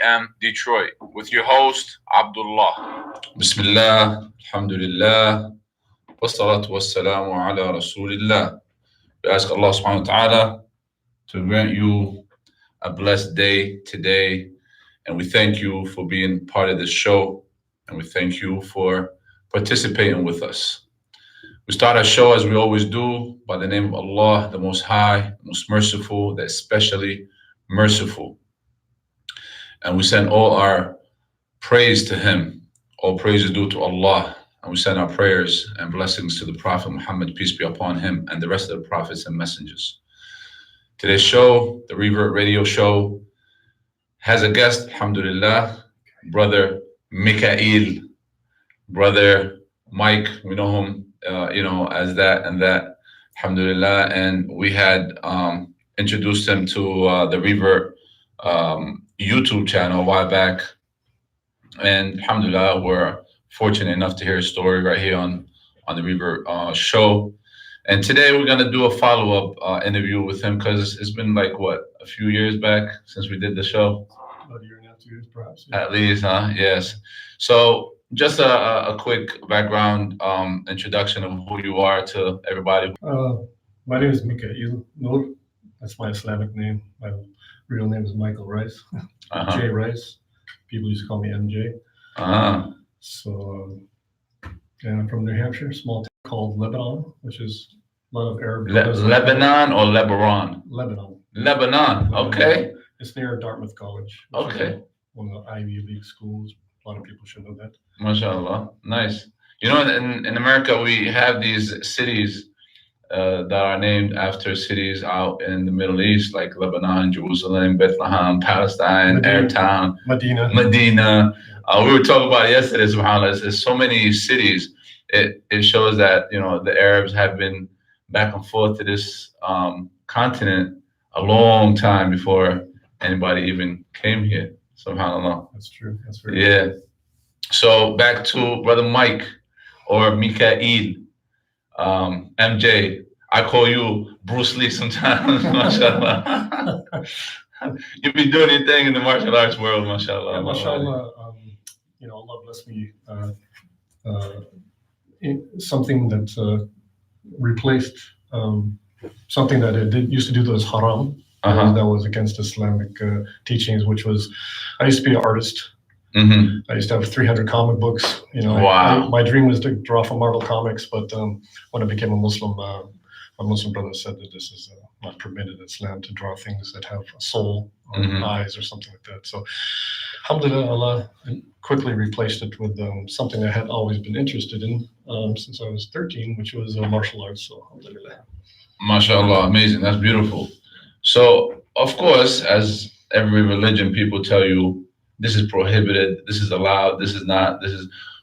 am Detroit with your host Abdullah. Bismillah, alhamdulillah, wassalatu wassalamu ala rasulillah. We ask Allah subhanahu wa ta'ala to grant you a blessed day today. And we thank you for being part of this show. And we thank you for participating with us. We start our show as we always do by the name of Allah, the Most High, most merciful, the especially merciful. And we send all our praise to Him. All praise is due to Allah. And we send our prayers and blessings to the Prophet Muhammad, peace be upon him, and the rest of the prophets and messengers. Today's show, the Revert radio show, has a guest, alhamdulillah, brother Mikael, brother Mike. We know him, as that and that, alhamdulillah. And we had introduced him to the Revert YouTube channel a while back. And alhamdulillah, we're fortunate enough to hear his story right here on the Revert show. And today we're going to do a follow-up interview with him because it's been like, a few years back since we did the show? About a year and a half, 2 years perhaps. Yeah. At least, huh? Yes. So just a quick background introduction of who you are to everybody. My name is Mikael Noor. That's my Islamic name. My real name is Michael Rice. Uh-huh. J. Rice. People used to call me MJ. Uh-huh. So, and I'm from New Hampshire, small town called Lebanon, which is a lot of Arab. Lebanon or Lebanon? Lebanon. Lebanon. Okay. It's near Dartmouth College. Which is Okay. one of the Ivy League schools. A lot of people should know that. MashaAllah. Nice. You know, in America, we have these cities that are named after cities out in the Middle East, like Lebanon, Jerusalem, Bethlehem, Palestine, Airtown, Medina. We were talking about it yesterday, subhanAllah. There's so many cities. It shows that, the Arabs have been back and forth to this continent a long time before anybody even came here, subhanAllah. That's true. That's very Yeah. true. So back to Brother Mike or Mikael. MJ, I call you Bruce Lee sometimes, mashallah. You be doing your thing in the martial arts world, mashallah. Yeah, mashallah, Allah bless me. Something that replaced something that I used to do that was haram. Uh-huh. That was against Islamic teachings, which was, I used to be an artist. Mm-hmm. I used to have 300 comic books. Wow. My dream was to draw from Marvel Comics, but when I became a Muslim, my Muslim brother said that this is not permitted in Islam to draw things that have a soul or eyes or something like that. So, alhamdulillah, Allah quickly replaced it with something I had always been interested in since I was 13, which was martial arts. So, alhamdulillah. MashaAllah, amazing. That's beautiful. So, of course, as every religion, people tell you, this is prohibited, this is allowed, this is not,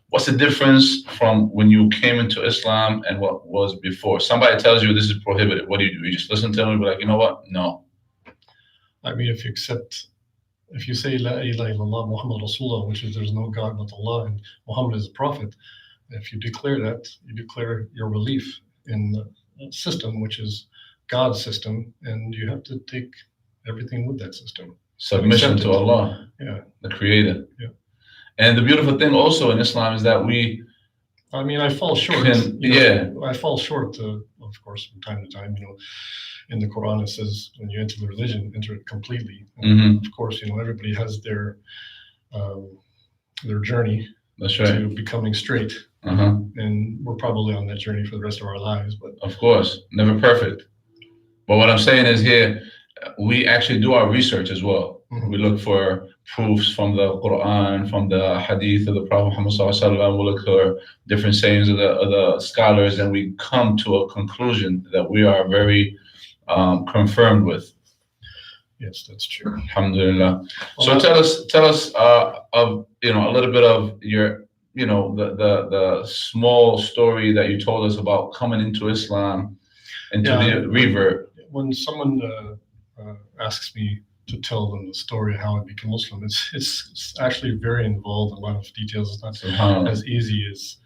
what's the difference from when you came into Islam and what was before? Somebody tells you this is prohibited. What do? You just listen to them and be like, you know what? No. I mean, if you say La ilaha illallah Muhammad Rasulullah, which is there's no God but Allah and Muhammad is a prophet, if you declare that, you declare your belief in the system, which is God's system, and you have to take everything with that system. Submission to Allah, Yeah. the Creator. Yeah. And the beautiful thing also in Islam is that I fall short. I fall short, of course, from time to time. In the Quran it says when you enter the religion, enter it completely. And Of course, everybody has their journey That's right. to becoming straight, Uh-huh. and we're probably on that journey for the rest of our lives. But Of course, never perfect. But what I'm saying is here, we actually do our research as well. Mhm. We look for proofs from the Quran, from the Hadith of the Prophet Muhammad Sallallahu Alaihi Wasallam. We look for different sayings of the scholars, and we come to a conclusion that we are very confirmed with. yes, that's true. Alhamdulillah. So Well, tell us of a little bit of your the small story that you told us about coming into Islam, into Yeah. the Revert. when someone asks me to tell them the story of how I became Muslim, it's actually very involved. A lot of details. It's not SubhanAllah. as easy as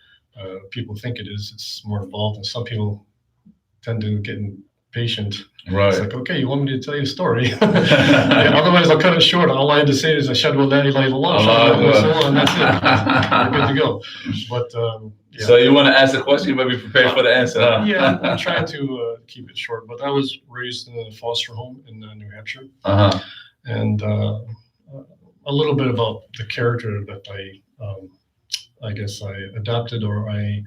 people think it is. It's more involved, and some people tend to get patient. Right. It's like, okay, you want me to tell you a story? Otherwise, I'll cut it short. All I had to say is, Ashhadu an la ilaha illallah, and that's it. We're good to go. But yeah. So you want to ask the question, but be prepared for the answer, huh? Yeah, I'm trying to keep it short. But I was raised in a foster home in New Hampshire, and a little bit about the character that I guess I adopted, or I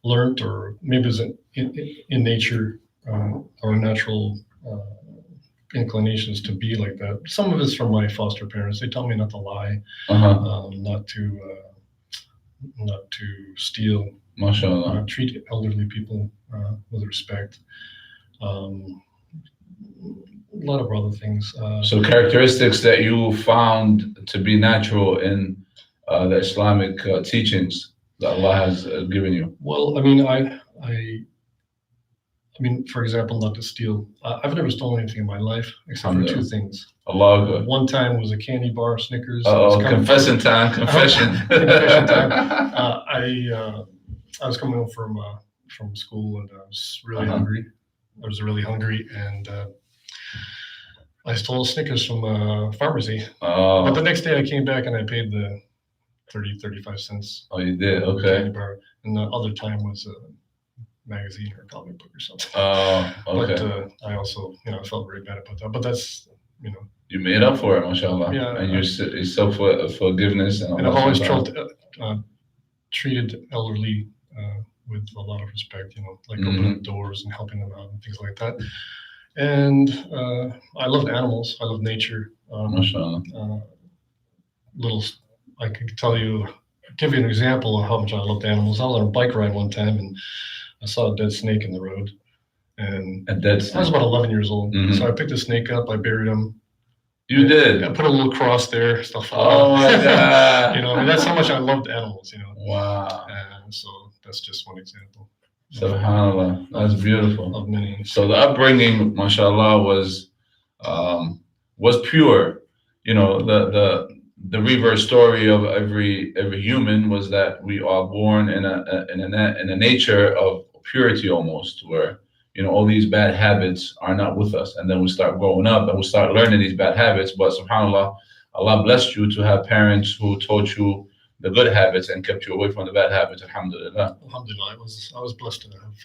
learned, or maybe it was in nature, or natural inclinations to be like that. Some of it's from my foster parents. They tell me not to lie, not to steal, treat elderly people with respect. A lot of other things. So characteristics that you found to be natural in the Islamic teachings that Allah has given you. Well, I mean, for example, not to steal. I've never stolen anything in my life except for two things. Allah. One time was a candy bar, Snickers. Confession time. Confession. Confession time. I was coming home from school, and I was really hungry. I was really hungry, and I stole Snickers from a pharmacy. But the next day I came back and I paid the 35 cents. Oh, you did? Okay. Candy bar. And the other time was a magazine or a comic book or something. Oh, okay. But I also, felt very bad about that. But that's, You made up for it, mashallah. Yeah. And you're so for forgiveness. And I've always treated elderly with a lot of respect, like opening doors and helping them out and things like that. And I love animals. I love nature. Mashallah. I could give you an example of how much I loved animals. I was on a bike ride one time and I saw a dead snake in the road. And I was about 11 years old. So I picked the snake up, I buried him. You did? I put a little cross there, stuff like that. Oh my God. That's how much I loved animals, Wow. So that's just one example. SubhanAllah. That's beautiful. Of many. So the upbringing, mashallah, was pure. The reverse story of every human was that we are born in a nature of purity almost, where all these bad habits are not with us, and then we start growing up and we start learning these bad habits. But subhanAllah, Allah blessed you to have parents who taught you the good habits and kept you away from the bad habits. Alhamdulillah. Alhamdulillah, I was blessed to have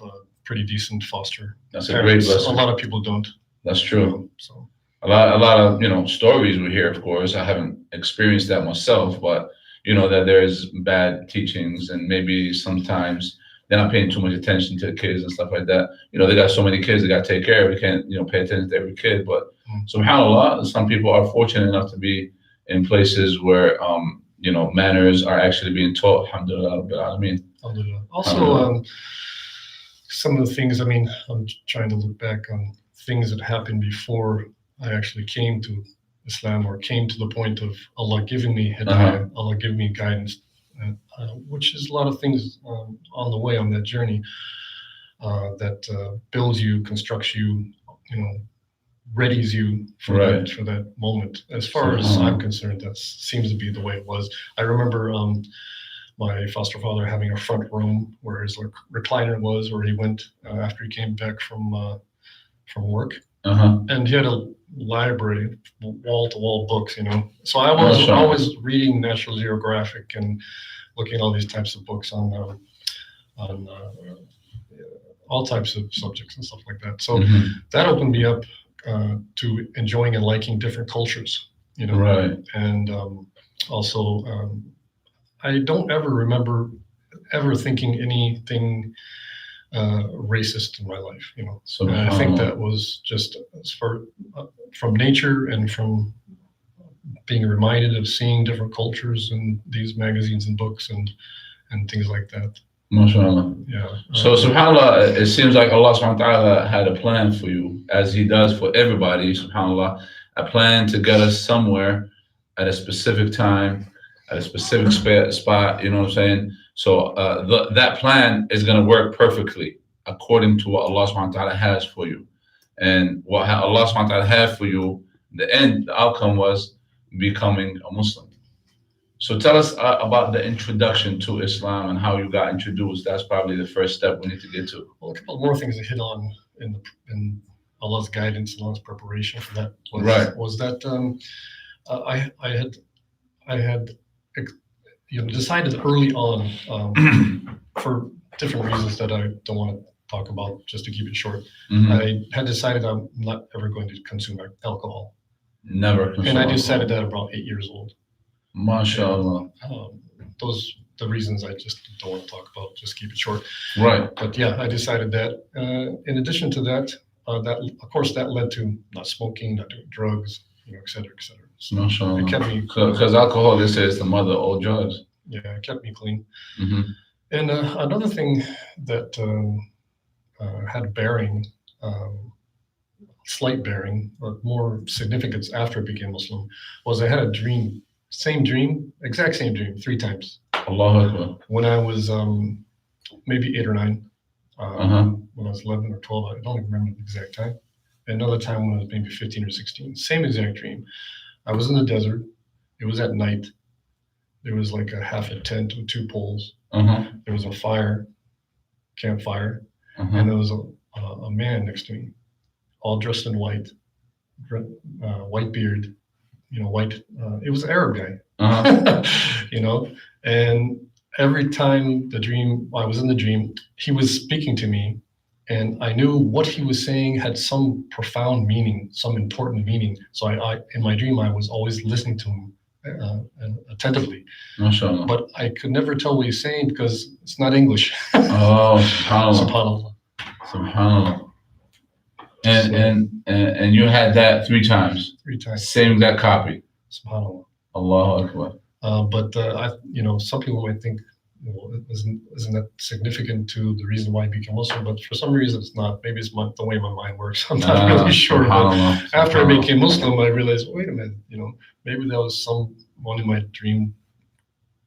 pretty decent foster. That's parents. A great blessing. A lot of people don't. That's true. So a lot of stories we hear. Of course, I haven't experienced that myself, but that there's bad teachings, and maybe sometimes they're not paying too much attention to the kids and stuff like that. They got so many kids they got to take care of. We can't pay attention to every kid. But subhanAllah, some people are fortunate enough to be in places where manners are actually being taught. Alhamdulillah, Rabbil Alameen. Alhamdulillah. Also, some of the things. I'm trying to look back on things that happened before I actually came to Islam, or came to the point of Allah giving me hidayah, Allah giving me guidance, which is a lot of things on the way on that journey that builds you, constructs you, readies you for that moment. As far as I'm concerned, that seems to be the way it was. I remember my foster father having a front room where his recliner was, where he went after he came back from work, and he had a library, wall-to-wall books. So I was always reading National Geographic and looking at all these types of books on all types of subjects and stuff like that. So that opened me up to enjoying and liking different cultures, and also I don't ever remember ever thinking anything racist in my life, So and I think that was just as far from nature and from being reminded of seeing different cultures in these magazines and books and things like that. MashaAllah. Yeah. So subhanAllah, it seems like Allah subhanahu wa ta'ala had a plan for you, as he does for everybody, subhanAllah, a plan to get us somewhere at a specific time, at a specific spot, you know what I'm saying? So that plan is going to work perfectly according to what Allah subhanahu wa ta'ala has for you. And what Allah subhanahu wa ta'ala had for you, the outcome was becoming a Muslim. So tell us about the introduction to Islam and how you got introduced. That's probably the first step we need to get to. Well, a couple more things to hit on in Allah's guidance and Allah's preparation for that was, Right. was that I had decided early on for different reasons that I don't want to talk about, just to keep it short. Mhm. I had decided I'm not ever going to consume alcohol. Never consume And I alcohol. decided that about 8 years old. MashaAllah. Those the reasons I just don't want to talk about. Just keep it short. Right. But yeah, I decided that. In addition to that, that of course that led to not smoking, not doing drugs, et cetera, et cetera. So it kept me Because alcohol, they say, is the mother of all drugs. yeah, it kept me clean. Mm-hmm. And another thing that had bearing, slight bearing, but more significance after I became Muslim, was I had a dream, exact same dream, 3 times. Allahu Akbar. When I was maybe 8 or 9, when I was 11 or 12, I don't even remember the exact time. Another time when I was maybe 15 or 16, same exact dream. I was in the desert. It was at night. There was like a half a tent with 2 poles. There was a campfire, and there was a man next to me, all dressed in white, white beard, white. It was an Arab guy, and every time I was in the dream, he was speaking to me, and I knew what he was saying had some profound meaning, some important meaning. So I in my dream, I was always listening to him attentively. MashaAllah. But I could never tell what he's saying because it's not English. Oh, subhanAllah. SubhanAllah. SubhanAllah. And you had that 3 times. 3 times. Same exact copy. SubhanAllah. Allahu Akbar. But some people might think, isn't that significant to the reason why I became Muslim? But for some reason, it's not. Maybe it's the way my mind works. I'm not really sure. But after I became Muslim, I realized, wait a minute, maybe that was someone in my dream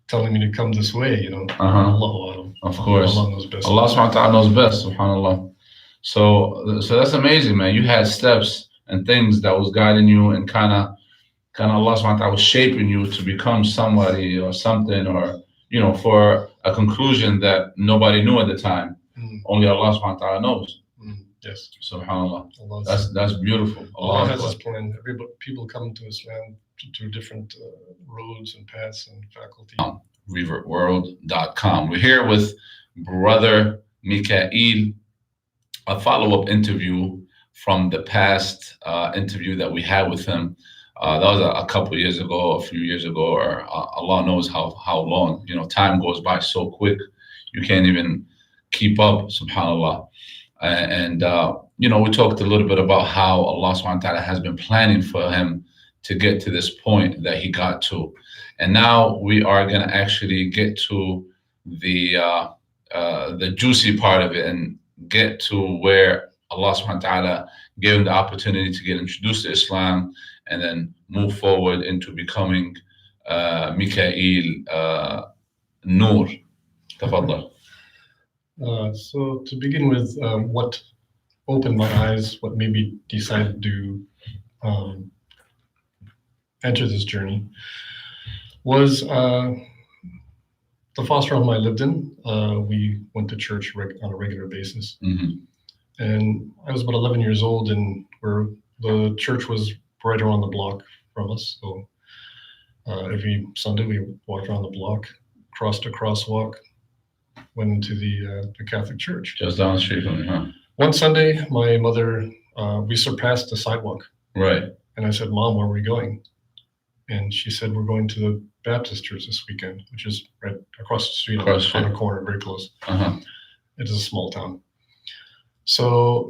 telling me to come this way. Allahu Alam. Of course. Allah knows best. Allah subhanahu wa ta'ala knows best, subhanAllah. So that's amazing, man. You had steps and things that was guiding you, and kind of Allah subhanahu wa ta'ala was shaping you to become somebody or something, or for a conclusion that nobody knew at the time. Only Allah subhanahu wa ta'ala knows. Yes. SubhanAllah. That's beautiful. Allah has His plan. People come to Islam through different roads and paths and faculty. Revertworld.com. We're here with Brother Mikael, a follow-up interview from the past interview that we had with him. That was a couple of years ago, a few years ago, or Allah knows how long. Time goes by so quick, you can't even keep up, subhanAllah. And we talked a little bit about how Allah subhanahu wa ta'ala has been planning for him to get to this point that he got to. And now we are going to actually get to the juicy part of it and get to where Allah subhanahu wa ta'ala gave him the opportunity to get introduced to Islam and then move forward into becoming Mikael Noor. Tafaddal. So to begin with, what opened my eyes, what made me decide to enter this journey, was the foster home I lived in. We went to church on a regular basis. And I was about 11 years old, and the church was right around the block from us. So every Sunday we walked around the block, crossed a crosswalk, went into the Catholic church. Just down the street from me, huh? One Sunday, my mother, we surpassed the sidewalk. Right. And I said, Mom, where are we going? And she said, we're going to the Baptist church this weekend, which is right across the street on the corner, very close. It is a small town. So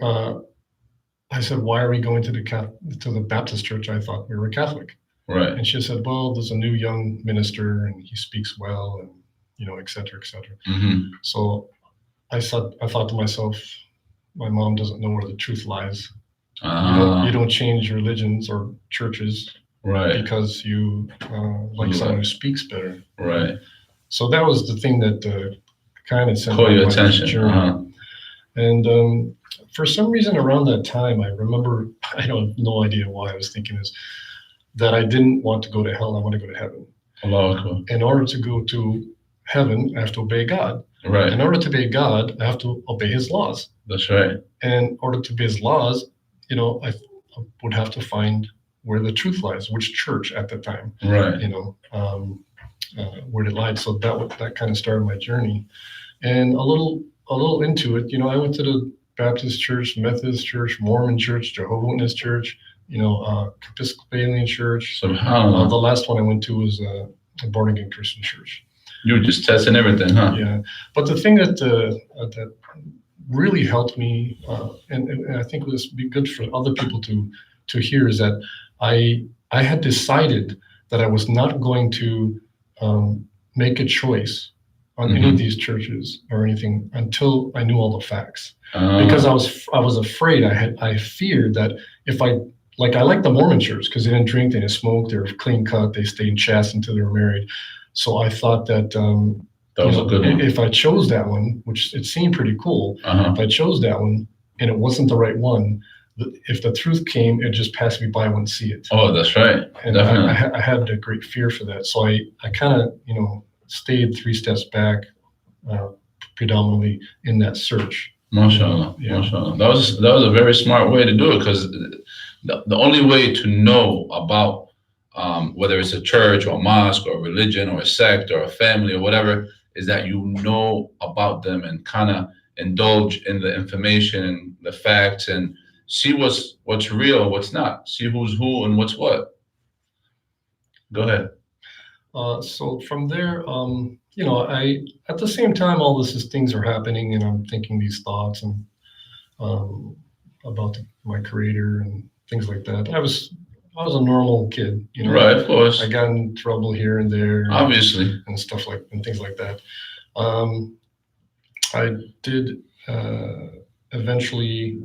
I said, why are we going to the Baptist church? I thought we were Catholic. Right. And she said, well, there's a new young minister and he speaks well, and et cetera, et cetera. So I thought to myself, my mom doesn't know where the truth lies. You don't change religions or churches because you like someone who speaks better. Right. So that was the thing that kind of sent caught your attention. And for some reason around that time, I remember, I have no idea why I was thinking this, that I didn't want to go to hell, I want to go to heaven. In order to go to heaven, I have to obey God. Right. In order to obey God, I have to obey His laws. That's right. And in order to obey His laws, I would have to find where the truth lies, which church at the time, Right. where it lied. So that kind of started my journey, and a little into it. I went to the Baptist church, Methodist church, Mormon church, Jehovah's Witness church, Episcopalian church. The SubhanAllah. last one I went to was a born again Christian church. You were just testing everything, huh? Yeah, but the thing that really helped me, and I think would be good for other people to hear, is that I had decided that I was not going to make a choice on any of these churches or anything until I knew all the facts, because I was afraid. I feared that if I like the Mormon church because they didn't drink, they didn't smoke, they were clean cut, they stayed chaste until they were married. So I thought that that was a good one. If I chose that one, which it seemed pretty cool, if I chose that one and it wasn't the right one, if the truth came, it just passed me by. I wouldn't see it. Oh, that's right. And I had a great fear for that. So I kind of, stayed 3 steps back, predominantly in that search. MashaAllah. Yeah. MashaAllah. That was a very smart way to do it, because the only way to know about whether it's a church or a mosque or a religion or a sect or a family or whatever is that you know about them and kind of indulge in the information and the facts and see what's real, what's not, see who's who and what's what. Go ahead. So from there, I at the same time all these things are happening, and I'm thinking these thoughts and about my creator and things like that. I was a normal kid, Right, of course. I got in trouble here and there, Obviously. and stuff and things like that. I did eventually.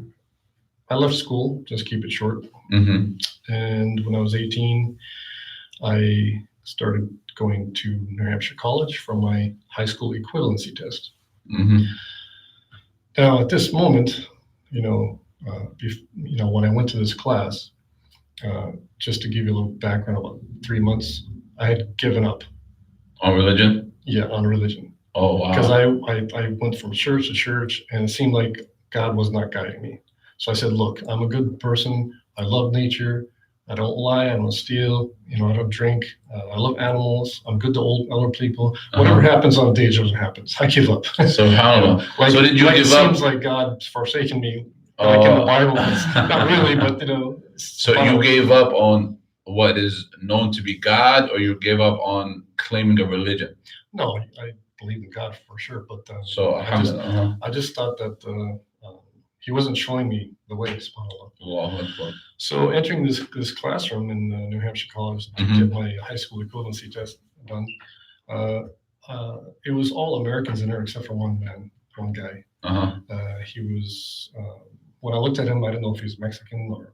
I left school, just keep it short. And when I was 18, I started going to New Hampshire College for my high school equivalency test. Now, at this moment, when I went to this class, just to give you a little background, about 3 months, I had given up. On religion? Yeah, on religion. Oh, wow. Because I went from church to church, and it seemed like God was not guiding me. So I said, look, I'm a good person. I love nature. I don't lie. I don't steal. I don't drink. I love animals. I'm good to older people. Whatever happens on stage, happens. I give up. So how? So did you give up? It seems like God's forsaken me. Like in the Bible, not really, but So you gave up on what is known to be God, or you gave up on claiming a religion? No, I believe in God for sure, but I just thought that He wasn't showing me the way. SubhanAllah. So entering this classroom in New Hampshire College to get my high school equivalency test done, it was all Americans in there except for one guy. He was. When I looked at him, I didn't know if he was Mexican or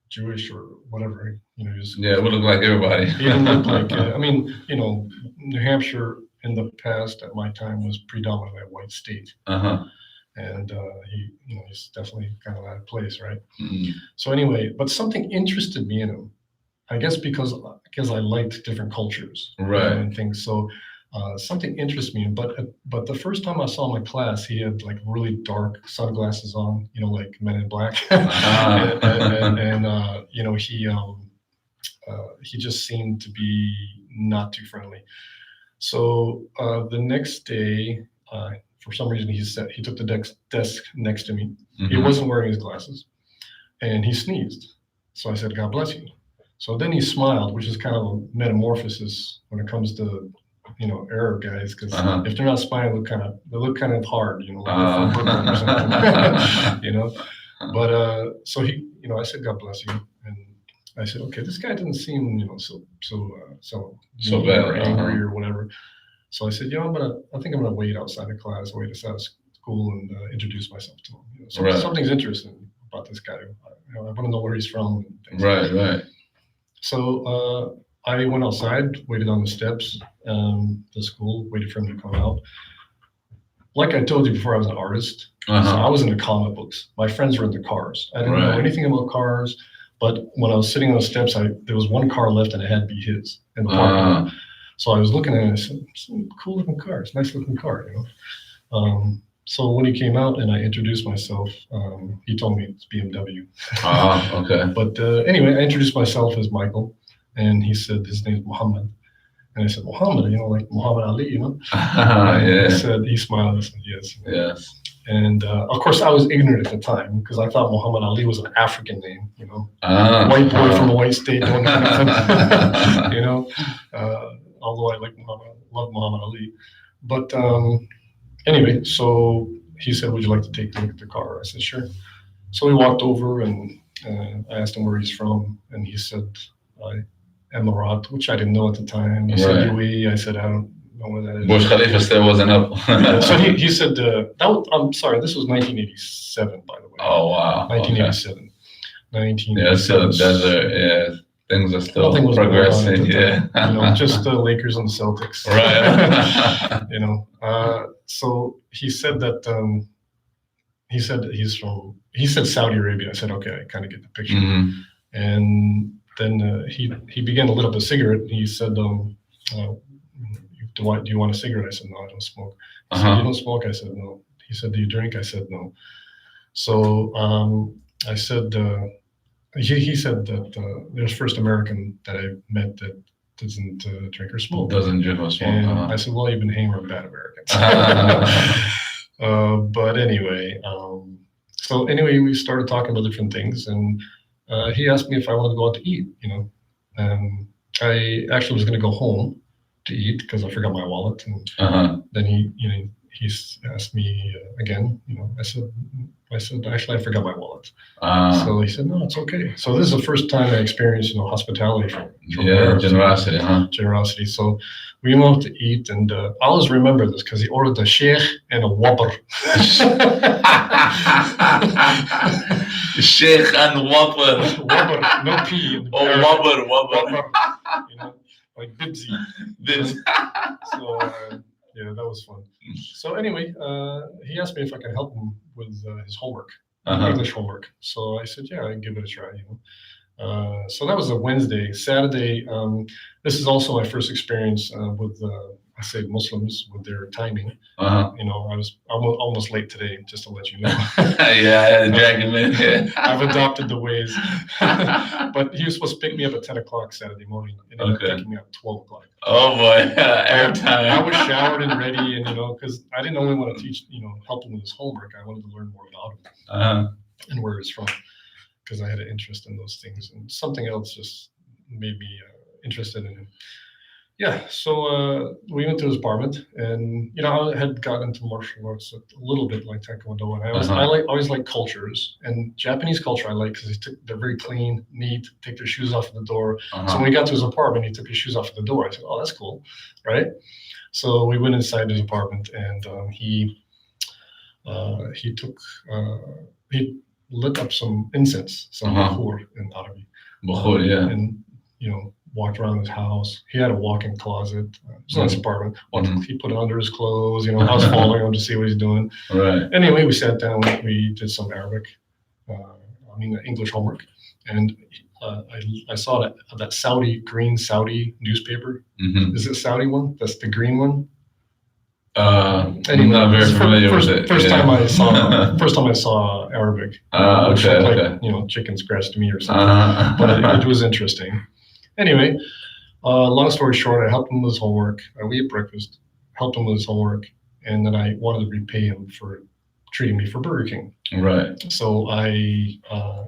Jewish or whatever. It would look like everybody. He didn't look like. New Hampshire in the past at my time was predominantly a white state. And he's definitely kind of out of place, right? So anyway, but something interested me in him, I guess because I liked different cultures, right, and things. So something interested me. But the first time I saw my class, he had like really dark sunglasses on, like Men in Black, and he just seemed to be not too friendly. So the next day, for some reason, he took the desk next to me. He wasn't wearing his glasses, and he sneezed. So I said, "God bless you." So then he smiled, which is kind of a metamorphosis when it comes to Arab guys, because if they're not smiling, they look kind of hard, like they're from Brooklyn or something, But so he, I said, "God bless you," and I said, "Okay, this guy doesn't seem, so bad or angry or whatever." So I said, I think I'm gonna wait outside of class, wait outside of school, and introduce myself to him. Something's interesting about this guy. I want to know where he's from. Right. So I went outside, waited on the steps, the school, waited for him to come out. Like I told you before, I was an artist. So I was into comic books. My friends were into cars. I didn't know anything about cars, but when I was sitting on the steps, there was one car left, and it had to be his in the parking lot. So I was looking at it, and I said, "Cool looking car. It's a nice looking car, So when he came out and I introduced myself, he told me it's BMW. Okay. But anyway, I introduced myself as Michael, and he said his name's Muhammad. And I said, Muhammad, like Muhammad Ali, Yeah. He smiled and said, yes. Yes. And of course, I was ignorant at the time because I thought Muhammad Ali was an African name, white boy from a white state, don't know nothing, although I love Muhammad Ali. But anyway, so he said, would you like to take a look at the car? I said, sure. So we walked over and I asked him where he's from. And he said, Emirat, which I didn't know at the time. He said UAE. I said, I don't know where that is. Burj Khalifa still wasn't up. So he said, I'm sorry, this was 1987, by the way. Oh, wow. 1987. Okay. 1987. Yeah, still desert. Yeah, things are still Nothing was progressing. Yeah. Just the Lakers and the Celtics. Right. So he said that he said Saudi Arabia. I said, okay, I kind of get the picture. Mm-hmm. And then he began to lit up a cigarette. And he said, do you want a cigarette? I said, no, I don't smoke. He said, you don't smoke? I said, no. He said, do you drink? I said, no. So I said, he said that there's first American that I met that doesn't drink or smoke. Doesn't drink or smoke. And I said, well, you've been hanging around bad Americans. But anyway, so anyway, we started talking about different things, and he asked me if I wanted to go out to eat, and I actually was going to go home to eat because I forgot my wallet, and then he asked me again, I said, actually, I forgot my wallet. So he said, no, it's okay. So this is the first time I experienced, hospitality from generosity, generosity. So we went out to eat, and I always remember this because he ordered a sheikh and a whopper. Sheikh and whopper. Whopper, no P. Whopper. Like Bibsy. So yeah, that was fun. So anyway, he asked me if I could help him with his homework, English homework. So I said, yeah, I'd give it a try. So that was a Wednesday. Saturday, this is also my first experience with I say Muslims with their timing. I was almost late today, just to let you know. Yeah, dragging me. I've adopted the ways. But he was supposed to pick me up at 10 o'clock Saturday morning, and ended up picking me up at 12 o'clock. Oh boy, airtime. I was showered and ready, and because I didn't only want to teach, help him with his homework. I wanted to learn more about him and where he's from, because I had an interest in those things, and something else just made me interested in him. Yeah, so we went to his apartment, and I had gotten into martial arts a little bit, like Taekwondo, and I always like cultures, and Japanese culture I like because they're very clean, neat, take their shoes off at the door. So when we got to his apartment, he took his shoes off at the door. I said, "Oh, that's cool, right?" So we went inside his apartment, and he lit up some incense, some bukhur in Arabic. Bukhur, yeah, and walked around his house. He had a walk-in closet. It was in his apartment. He put it under his clothes. I was following him to see what he's doing. Right. Anyway, we sat down. We did some English homework, and I saw that green Saudi newspaper. Is it a Saudi one? That's the green one. Anyway, I'm not very familiar with it. First time I saw Arabic. Okay. Like chicken scratched me or something. But it was interesting. Anyway, long story short, I helped him with his homework. We ate breakfast, helped him with his homework, and then I wanted to repay him for treating me for Burger King. Right. So I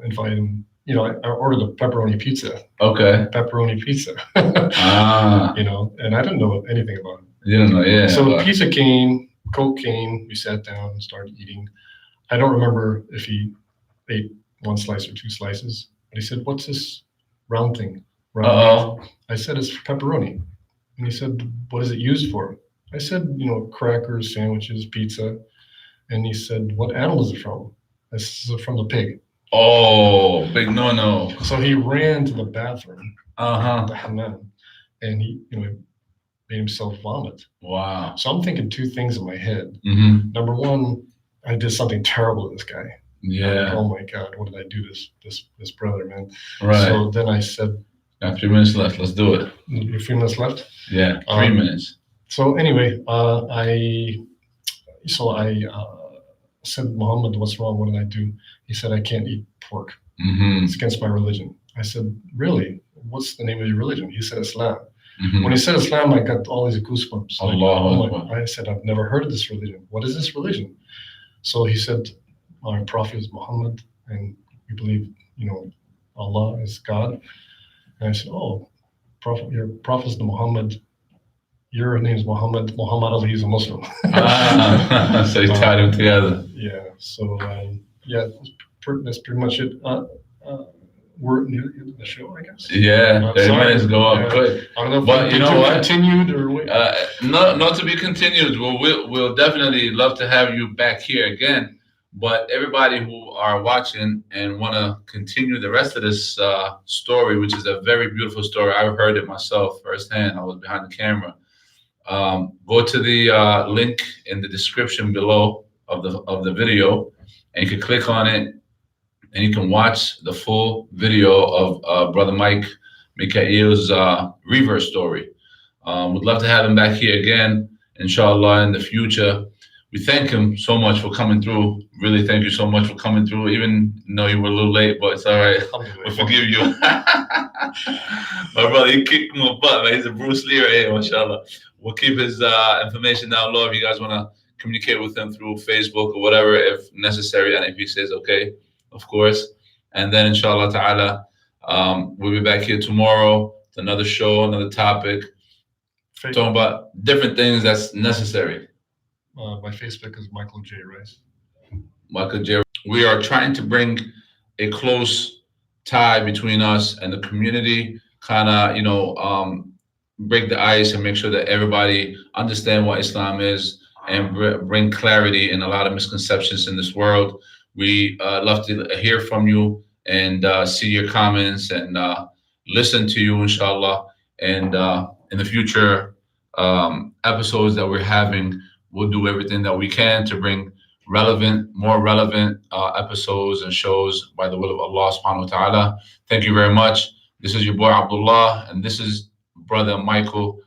invited him. I ordered a pepperoni pizza. Okay. Pepperoni pizza. And I didn't know anything about it. You didn't know, yeah. So pizza came, Coke came, we sat down and started eating. I don't remember if he ate one slice or two slices, but he said, "What's this round thing?" I said, "It's pepperoni." And he said, "What is it used for?" I said, crackers, sandwiches, pizza. And he said, "What animal is it from?" This is from the pig. Oh, big no. So he ran to the bathroom, the hammam, and he, made himself vomit. Wow. So I'm thinking two things in my head. Mm-hmm. Number one, I did something terrible to this guy. Yeah. Oh my God, what did I do to this brother, man? Right. So then I said, 3 minutes left. Let's do it. A few minutes left? Yeah, 3 minutes. So anyway, said, Muhammad, what's wrong? What did I do? He said, I can't eat pork. Mm-hmm. It's against my religion. I said, really? What's the name of your religion? He said, Islam. Mm-hmm. When he said Islam, I got all these goosebumps. Like, Allah. I said, I've never heard of this religion. What is this religion? So he said, our prophet is Muhammad, and we believe, Allah is God. And I said, oh, prophet, your prophet is Muhammad. Your name is Muhammad. Muhammad Ali is a Muslim. So you tied them together. Yeah. So that's pretty much it. We're near the end of the show, I guess. Yeah, 30 minutes go up quick. I don't know if But you know what? Continued or wait. Not to be continued. We'll definitely love to have you back here again. But everybody who are watching and want to continue the rest of this story, which is a very beautiful story, I heard it myself firsthand. I was behind the camera. Go to the link in the description below of the video, and you can click on it, and you can watch the full video of Brother Mikael's Revert story. We'd love to have him back here again, inshallah, in the future. We thank him so much for coming through. Really thank you so much for coming through, even though you were a little late, but it's all right. We'll forgive you. My brother, he kicked my butt, man. He's a Bruce Lee right here, mashallah. We'll keep his information down low if you guys want to communicate with him through Facebook or whatever, if necessary, and if he says okay, of course. And then, inshallah ta'ala, we'll be back here tomorrow with another show, another topic, talking about different things that's necessary. My Facebook is Michael J. Rice. Michael J. We are trying to bring a close tie between us and the community, kind of, break the ice and make sure that everybody understand what Islam is and bring clarity in a lot of misconceptions in this world. We love to hear from you and see your comments and listen to you, inshallah. And in the future episodes that we're having, we'll do everything that we can to bring more relevant episodes and shows by the will of Allah subhanahu wa ta'ala. Thank you very much. This is your boy Abdullah, and this is Brother Mikael.